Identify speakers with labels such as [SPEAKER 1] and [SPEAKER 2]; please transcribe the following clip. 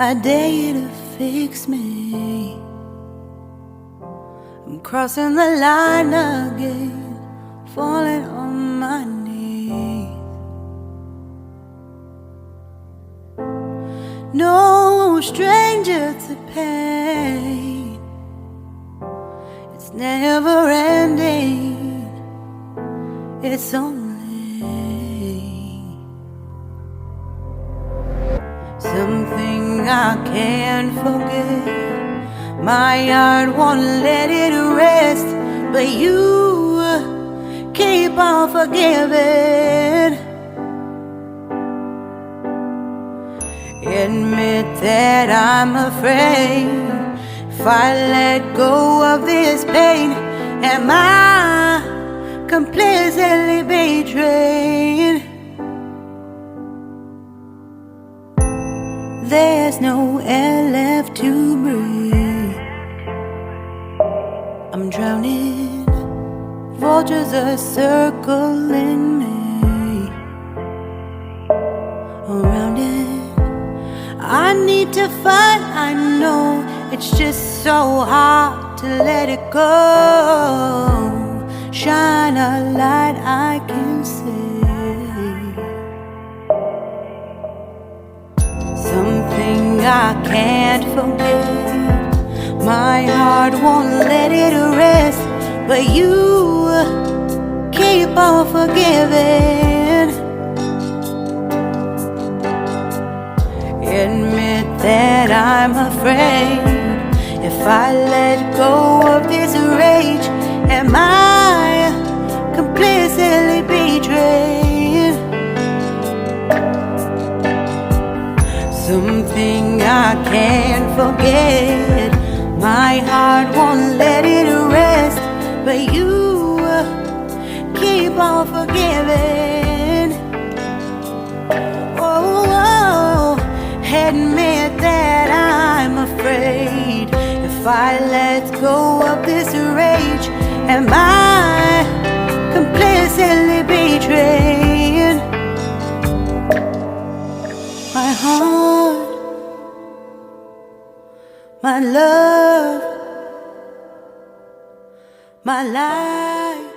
[SPEAKER 1] I dare you to fix me. I'm crossing the line again, falling on my knees. No stranger to pain, it's never ending, it's only something I can't forget. My heart won't let it rest, but you keep on forgiving. Admit that I'm afraid. If I let go of this pain, am I completely betrayed? There's no air left to breathe. I'm drowning, vultures are circling me. Around it, I need to fight, I know it's just so hard to let it go. Shine a light I can see, something I can't forget. My heart won't let it rest, but you keep on forgiving. Admit that I'm afraid. If I let go of this rage, am I completely betrayed? Something I can't forget. My heart won't let it rest, but you keep on forgiving. Oh, admit that I'm afraid. If I let go of this rage, am I completely betrayed? My heart, my love, my life.